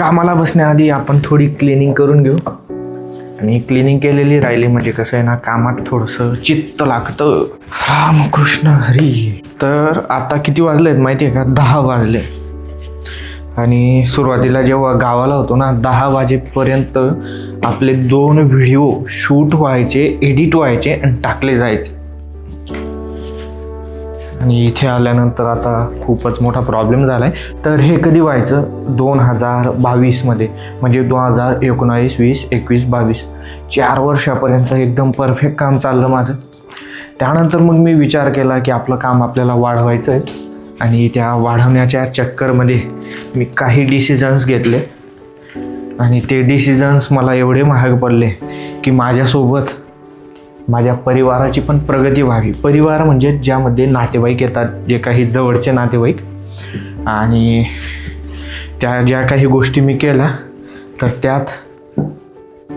कामाला बसण्याआधी आपण थोडी क्लिनिंग करून घेऊ. आणि क्लिनिंग केलेली राहिली म्हणजे कसं आहे ना, कामात थोडंसं चित्त लागतं. रामकृष्ण हरी. तर आता किती वाजले आहेत माहिती आहे का? 10 वाजले. आणि सुरुवातीला जेव्हा गावाला होतो ना, 10 वाजेपर्यंत आपले 2 व्हिडिओ शूट व्हायचे, एडिट व्हायचे आणि टाकले जायचे. आणि इथे आल्यानंतर आता खूपच मोठा प्रॉब्लेम झाला आहे. तर हे कधी व्हायचं? 2022मध्ये, म्हणजे 2019, 20, 21, 22 4 वर्षापर्यंत एकदम परफेक्ट काम चाललं माझं. त्यानंतर मग मी विचार केला की आपलं काम आपल्याला वाढवायचं आहे. आणि त्या वाढवण्याच्या चक्करमध्ये मी काही डिसिजन्स घेतले. आणि ते डिसिजन्स मला एवढे महाग पडले की माझ्यासोबत माझ्या परिवाराची पण प्रगती व्हावी. परिवार म्हणजे ज्यामध्ये नातेवाईक येतात, जे काही जवळचे नातेवाईक. आणि त्या ज्या काही गोष्टी मी केल्या तर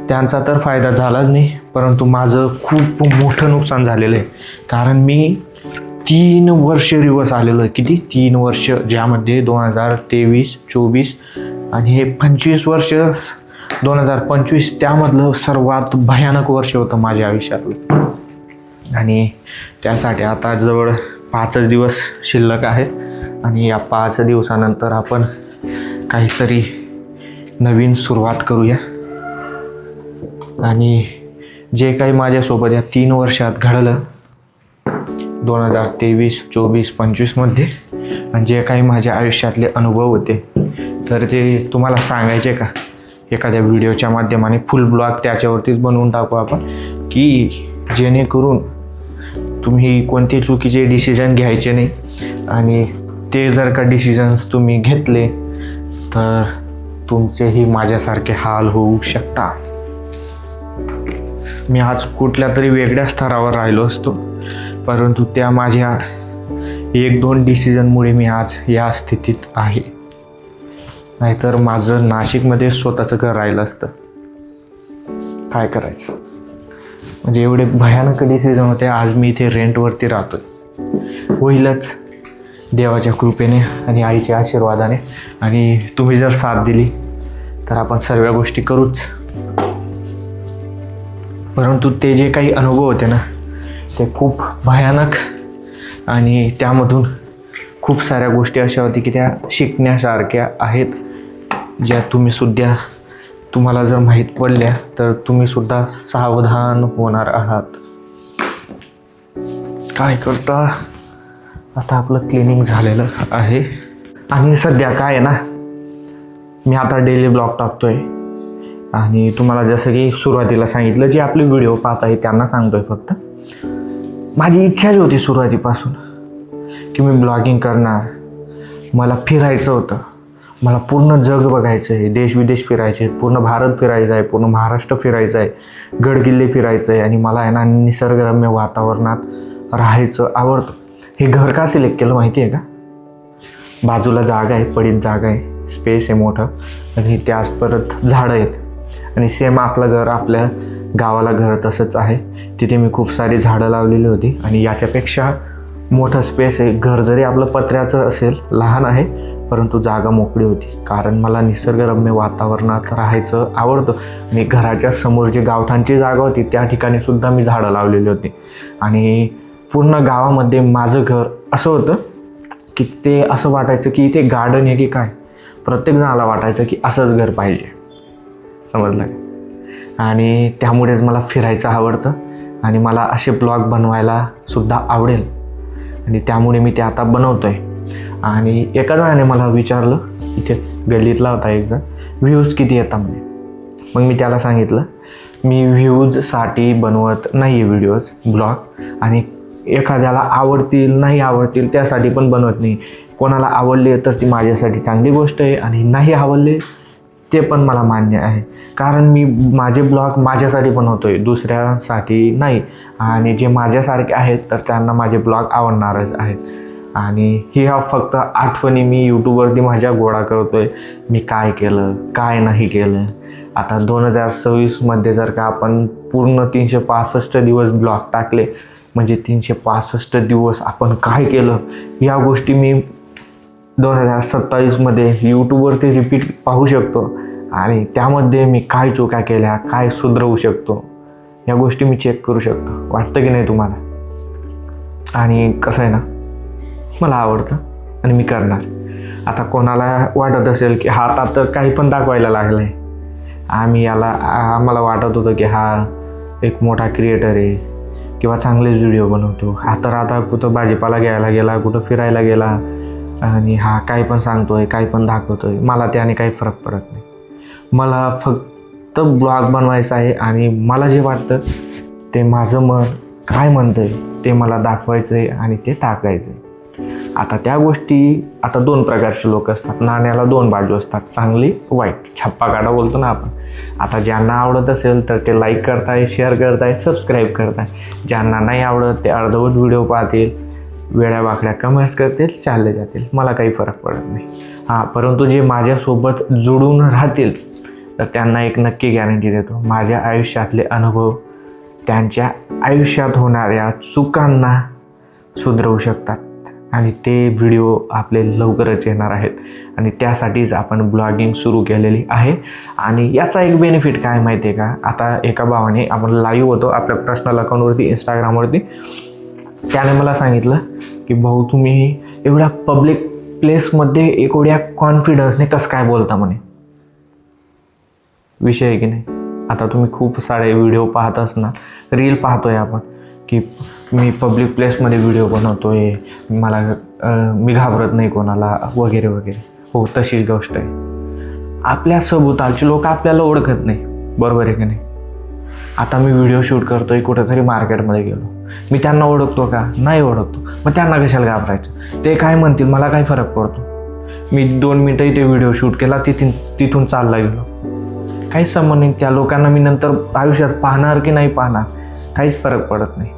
त्यांचा तर फायदा झालाच नाही, परंतु माझं खूप मोठं नुकसान झालेलं आहे. कारण मी 3 वर्ष रिवर्स आलेलो आहे. किती? 3 वर्ष, ज्यामध्ये 2023, 24 आणि हे 25 वर्ष, 2025 त्यामधलं सर्वात भयानक वर्ष होतं माझ्या आयुष्यातलं. आणि त्यासाठी आता जवळ 5 दिवस शिल्लक आहेत. आणि या 5 दिवसानंतर आपण काहीतरी नवीन सुरुवात करूया. आणि जे काही माझ्यासोबत या 3 वर्षात घडलं, 2023, 24, 25मध्ये, आणि जे काही माझ्या आयुष्यातले अनुभव होते, तर ते तुम्हाला सांगायचे का एखाद्या व्हिडिओच्या माध्यमाने? फुल ब्लॉग त्याच्यावरतीच बनवून टाकू आपण, की जेणेकरून तुम्ही कोणते चुकीचे डिसिजन घ्यायचे नाही. आणि ते जर का डिसिजन्स तुम्ही घेतले तर तुमचेही माझ्यासारखे हाल होऊ शकता. मी आज कुठल्या तरी वेगळ्या स्तरावर राहिलो असतो, परंतु त्या माझ्या 1-2 डिसिजनमुळे मी आज या स्थितीत आहे. नाहीतर माझं नाशिकमध्ये स्वतःचं घर राहिलं असतं. काय करायचं? म्हणजे एवढे भयानक डिसिजन होते. आज मी इथे रेंटवरती राहतोय. होईलच देवाच्या कृपेने आणि आईच्या आशीर्वादाने. आणि तुम्ही जर साथ दिली तर आपण सर्व गोष्टी करूच. परंतु ते जे काही अनुभव होते ना, ते खूप भयानक. आणि त्यामधून खूप साऱ्या गोष्टी अशा होती की त्या शिकण्यासारख्या आहेत, ज्या तुम्हाला जर माहीत पडल्या तर तुम्हीसुद्धा सावधान होणार आहात. काय करता? आता आपलं क्लिनिंग झालेलं आहे. आणि सध्या काय आहे ना, मी आता डेली ब्लॉग टाकतोय. आणि तुम्हाला जसं की सुरुवातीला सांगितलं, जे आपले व्हिडिओ पाहत आहे त्यांना सांगतोय फक्त. माझी इच्छाच होती सुरुवातीपासून की मी ब्लॉगिंग करणार. मला फिरायचं होतं. मला पूर्ण जग बघायचं आहे, देशविदेश फिरायचे, पूर्ण भारत फिरायचं आहे, पूर्ण महाराष्ट्र फिरायचं आहे, गडकिल्ले फिरायचं आहे. आणि मला आहे ना, निसर्गरम्य वातावरणात राहायचं आवडतं. हे घर का सिलेक्ट केलं माहिती आहे का? बाजूला जागा आहे, पडीत जागा आहे, स्पेस आहे मोठं. आणि त्याच परत झाडं आहेत. आणि सेम आपलं घर, आपल्या गावाला घर तसंच आहे. तिथे मी खूप सारी झाडं लावलेली होती. आणि याच्यापेक्षा मोठं स्पेस आहे. घर जरी आपलं पत्र्याचं असेल, लहान आहे, परंतु जागा मोकळी होती. कारण मला निसर्गरम्य वातावरणात राहायचं आवडतं. आणि घराच्या समोर जे गावठाणची जागा होती त्या ठिकाणी सुद्धा मी झाडं लावलेली होती. आणि पूर्ण गावामध्ये माझं घर असं होतं की ते असं वाटायचं की इथे गार्डन आहे की काय. प्रत्येक जणाला वाटायचं की असंच घर पाहिजे. समजलं का? आणि त्यामुळेच मला फिरायचं आवडतं. आणि मला असे ब्लॉग बनवायला सुद्धा आवडेल. आणि त्यामुळे मी ते आता बनवतोय. आणि एका जणाने मला विचारलं, इथे गल्लीतला होता एक जण, व्ह्यूज किती येतात म्हणे. मग मी त्याला सांगितलं, मी व्ह्यूजसाठी बनवत नाही आहे व्हिडिओज, ब्लॉग. आणि एखाद्याला आवडतील नाही आवडतील त्यासाठी पण बनवत नाही. कोणाला आवडले तर ती माझ्यासाठी चांगली गोष्ट आहे. आणि नाही आवडले ते पण मला मान्य आहे. कारण मी माझे ब्लॉग माझ्यासाठी बनवतोय, दुसऱ्यासाठी नाही. आणि जे माझ्यासारखे आहेत तर त्यांना माझे ब्लॉग आवडणारच आहेत. आणि ह्या फक्त आठवणी मी यूट्यूबवरती माझ्या गोळा करतोय. मी काय केलं, काय नाही केलं. आता 2026मध्ये जर का आपण पूर्ण 365 दिवस ब्लॉग टाकले, म्हणजे 365 दिवस आपण काय केलं, या गोष्टी मी 2027मध्ये यूट्यूबवरती रिपीट पाहू शकतो आणि त्यामध्ये मी काय चुका केल्या, काय सुधरवू शकतो, या गोष्टी मी चेक करू शकतो. वाटतं की नाही तुम्हाला? आणि कसं आहे ना, मला आवडतं आणि मी करणार. आता कोणाला वाटत असेल की हा आता तर काही पण दाखवायला लागला आहे, आम्हाला वाटत होतं की हा एक मोठा क्रिएटर आहे किंवा चांगलेच व्हिडिओ बनवतो, हा तर आता कुठं भाजीपाला घ्यायला गेला, कुठं फिरायला गेला आणि हा काही पण सांगतोय, काही पण दाखवतोय. मला त्याने काही फरक पडत नाही. मला फक्त ब्लॉग बनवायचा आहे आणि मला जे वाटतं ते माझं मन काय म्हणतंय ते मला दाखवायचं आहे आणि ते टाकायचं आहे. आता त्या गोष्टी, आता 2 प्रकारचे लोक असतात, नाण्याला 2 बाजू असतात, चांगली वाईट, छप्पा काढा बोलतो ना आपण. आता ज्यांना आवडत असेल तर ते लाईक करताय, शेअर करताय, सबस्क्राईब करताय. ज्यांना नाही आवडत ते अर्धवट व्हिडिओ पाहतील, वेड्या वाकड्या कमेंट्स करतील, चालले जातील. मला काही फरक पडत नाही. परंतु जे माझ्यासोबत जुळून राहतील तर त्यांना एक नक्की गॅरंटी देतो, माझ्या आयुष्यातले अनुभव त्यांच्या आयुष्यात होणाऱ्या चुकांना सुधरवू शकतात आणि ते व्हिडिओ आपले लवकरच येणार आहेत. आणि त्यासाठीच आपण ब्लॉगिंग सुरू केलेली आहे. आणि याचा एक बेनिफिट काय माहिती आहे का? आता एका भावाने, आपण लाईव्ह होतो आपल्या पर्सनल अकाउंटवरती, इंस्टाग्रामवरती, त्याने मला सांगितलं की भाऊ तुम्ही एवढ्या पब्लिक प्लेसमध्ये एवढ्या कॉन्फिडन्सने कसं काय बोलता म्हणे. विषय आहे की नाही? आता तुम्ही खूप सारे व्हिडिओ पाहत असणार, रील पाहतोय आपण की मी पब्लिक प्लेसमध्ये व्हिडिओ बनवतोय, मी घाबरत नाही कोणाला वगैरे वगैरे. हो, तशीच गोष्ट आहे. आपल्या सभोवतालचे लोक आपल्याला ओळखत नाही, बरोबर आहे की नाही? आता मी व्हिडिओ शूट करतोय, कुठेतरी मार्केटमध्ये गेलो, मी त्यांना ओळखतो का? नाही ओळखतो. मग त्यांना कशाला घाबरायचं? ते काय म्हणतील मला काय फरक पडतो? मी 2 मिनटं इथे व्हिडिओ शूट केला, तिथून चालला गेलो, काहीच संबंध नाही. त्या लोकांना मी नंतर आयुष्यात पाहणार की नाही पाहणार, काहीच फरक पडत नाही.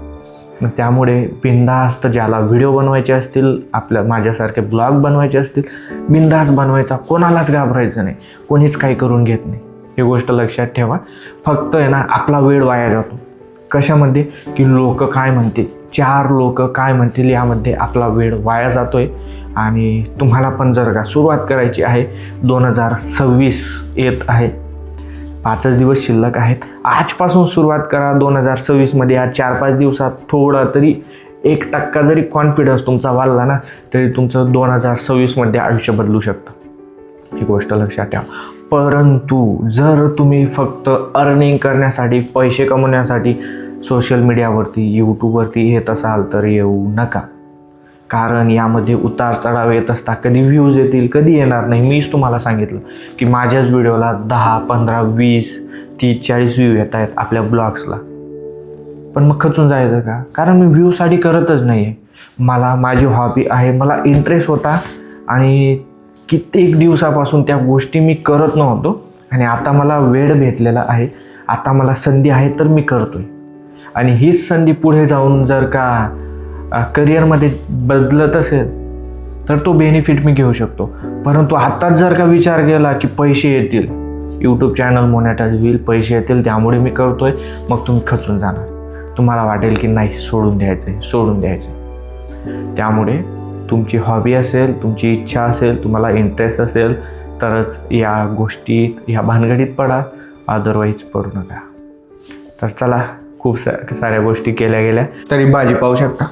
मग त्यामुळे बिनधास्त, ज्याला व्हिडिओ बनवायचे असतील, माझ्यासारखे ब्लॉग बनवायचे असतील, बिनधास्त बनवायचा, कोणालाच घाबरायचं नाही, कोणीच काही करून घेत नाही. ही गोष्ट लक्षात ठेवा. फक्त आहे ना, आपला वेळ वाया जातो. कशामध्ये? की लोक काय म्हणतील, 4 लोक काय म्हणतील यामध्ये आपला वेळ वाया जातोय. आणि तुम्हाला पण जर का सुरुवात करायची आहे, 2026 येत आहे, 5च दिवस शिल्लक आहेत, आजपासून सुरुवात करा. 2026मध्ये या 4-5 दिवसात थोडा तरी 1% जरी कॉन्फिडन्स तुमचा वाढला ना, तरी तुमचं 2026मध्ये आयुष्य बदलू शकतं. ही गोष्ट लक्षात ठेवा. परंतु जर तुम्ही फक्त अर्निंग करण्यासाठी, पैसे कमवण्यासाठी सोशल मीडियावरती, यूट्यूबवरती येत असाल तर येऊ नका. कारण यामध्ये उतार चढाव येत असतात. कधी व्ह्यूज येतील, कधी येणार नाही. मीच तुम्हाला सांगितलं की माझ्याच व्हिडिओला 10, 15, 20, 30, 40 व्ह्यू येत आहेत आपल्या ब्लॉग्सला. पण मग खचून जायचं का? कारण मी व्ह्यूसाठी करतच नाही आहे. माझी हॉबी आहे, मला इंटरेस्ट होता आणि कित्येक दिवसापासून त्या गोष्टी मी करत नव्हतो. आणि आता मला वेळ भेटलेला आहे, आता मला संधी आहे तर मी करतोय. आणि हीच संधी पुढे जाऊन जर का करिअरमध्ये बदलत असेल तर तो बेनिफिट मी घेऊ शकतो. परंतु आत्ताच जर का विचार केला की पैसे येतील, यूट्यूब चॅनल मोनेटाईज होईल, पैसे येतील त्यामुळे मी करतोय, मग तुम्ही खचून जाणार. तुम्हाला वाटेल की नाही, सोडून द्यायचं. त्यामुळे तुमची हॉबी असेल, तुमची इच्छा असेल, तुम्हाला इंटरेस्ट असेल तरच या गोष्टीत, या भानगडीत पडा, अदरवाईज पडू नका. तर चला, खूप साऱ्या गोष्टी केल्या गेल्या. तरी भाजी पाहू शकता,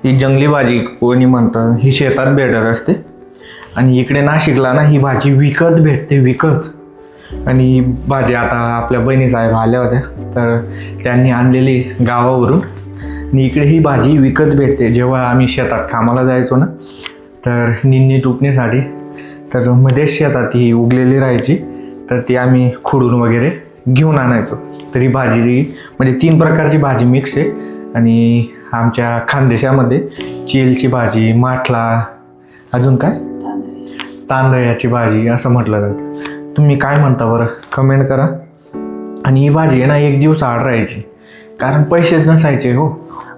ही जंगली भाजी कोणी म्हणतं, ही शेतात भेटत असते. आणि इकडे नाशिकला ना ही भाजी विकत भेटते, विकत. आणि ही भाजी आता आपल्या बहिणीसाहेब आल्या होत्या तर त्यांनी आणलेली गावावरून. आणि इकडे ही भाजी विकत भेटते. जेव्हा आम्ही शेतात कामाला जायचो ना, तर निंदणी टुकणीसाठी, तर मध्येच शेतात ही उगलेली राहायची, तर ती आम्ही खुडून वगैरे घेऊन आणायचो. तर ही भाजी म्हणजे 3 प्रकारची भाजी मिक्स आहे. आणि आमच्या खानदेशामध्ये चीलची भाजी, माठला, अजून काय, तांदळाची भाजी असं म्हटलं जातं. तुम्ही काय म्हणता बरं, कमेंट करा. आणि ही भाजी आहे ना 1 दिवस आड राहायची, कारण पैसेच नसायचे हो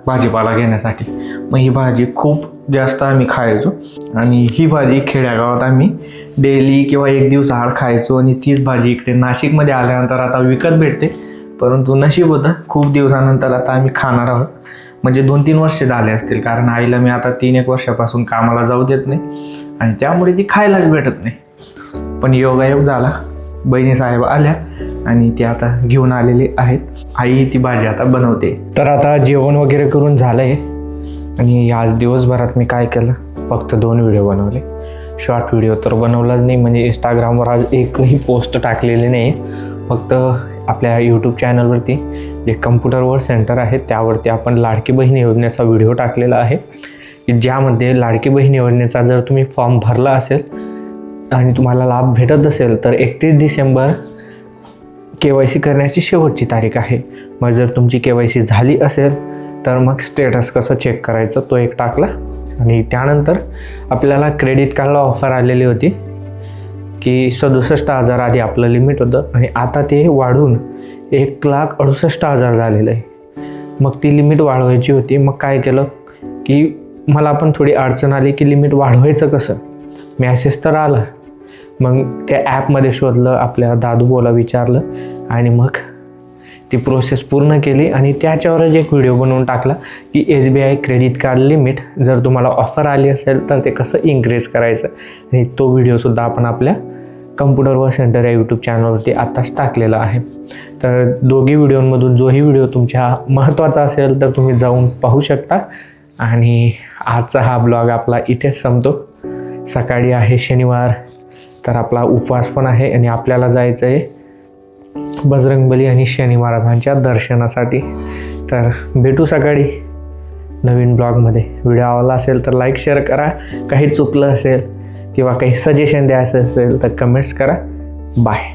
भाजीपाला घेण्यासाठी. मग ही भाजी खूप जास्त आम्ही खायचो. आणि ही भाजी खेड्यागावात आम्ही डेली किंवा 1 दिवस आड खायचो. आणि तीच भाजी इकडे नाशिकमध्ये आल्यानंतर आता विकत भेटते. परंतु नशीब होतं, खूप दिवसानंतर आता आम्ही खाणार आहोत. म्हणजे 2-3 वर्ष झाले असतील, कारण आईला मी आता 3-1 वर्षापासून कामाला जाऊ देत नाही आणि त्यामुळे ती खायलाच भेटत नाही. पण योगायोग झाला, बहिणी साहेब आल्या आणि ती आता घेऊन आलेली आहेत. आई ती भाजी आता बनवते. तर आता जेवण वगैरे करून झालं आहे आणि आज दिवसभरात मी काय केलं, फक्त 2 व्हिडिओ बनवले. शॉर्ट व्हिडिओ तर बनवलाच नाही, म्हणजे इंस्टाग्रामवर आज एकही पोस्ट टाकलेली नाही. फक्त आपल्या यूट्यूब चॅनलवरती जे कम्प्युटर वर्ल्ड सेंटर आहे त्यावरती आपण लाडकी बहीण योजनेचा व्हिडिओ टाकलेला आहे, की ज्यामध्ये लाडकी बहीण योजनेचा जर तुम्ही फॉर्म भरला असेल आणि तुम्हाला लाभ भेटत असेल तर 31 डिसेंबर KYC करण्याची शेवटची तारीख आहे. मग जर तुमची KYC झाली असेल तर मग स्टेटस कसं चेक करायचं तो एक टाकला. आणि त्यानंतर आपल्याला क्रेडिट कार्डला ऑफर आलेली होती की 67,000 आधी आपलं लिमिट होतं आणि आता ते वाढून 1,68,000 झालेलं आहे. मग ती लिमिट वाढवायची होती. मग काय केलं की मला पण थोडी अडचण आली की लिमिट वाढवायचं कसं. मॅसेज तर आला, मग त्या ॲपमध्ये शोधलं, आपल्या दादूबोला विचारलं आणि मग ती प्रोसेस पूर्ण केली आणि त्याच्यावरच एक व्हिडिओ बनवून टाकला की SBI क्रेडिट कार्ड लिमिट जर तुम्हाला ऑफर आली असेल तर ते कसं इन्क्रीज करायचं. आणि तो व्हिडिओसुद्धा आपण आपल्या कम्प्युटर वर्ल्ड सेंटर या यूट्यूब चॅनलवरती आत्ताच टाकलेला आहे. तर दोघी व्हिडिओमधून जोही व्हिडिओ तुमच्या महत्त्वाचा असेल तर तुम्ही जाऊन पाहू शकता. आणि आजचा हा ब्लॉग आपला इथेच संपतो. सकाळी आहे शनिवार, तर आपला उपवास पण आहे आणि आपल्याला जायचं आहे बजरंगबली आणि शनी महाराजांच्या दर्शनासाठी. तर भेटू सकाळी नवीन ब्लॉगमध्ये. व्हिडिओ आवडला असेल तर लाईक शेअर करा, काही चुकलं असेल किंवा काही सजेशन द्यायचं असेल तर कमेंट्स करा. बाय.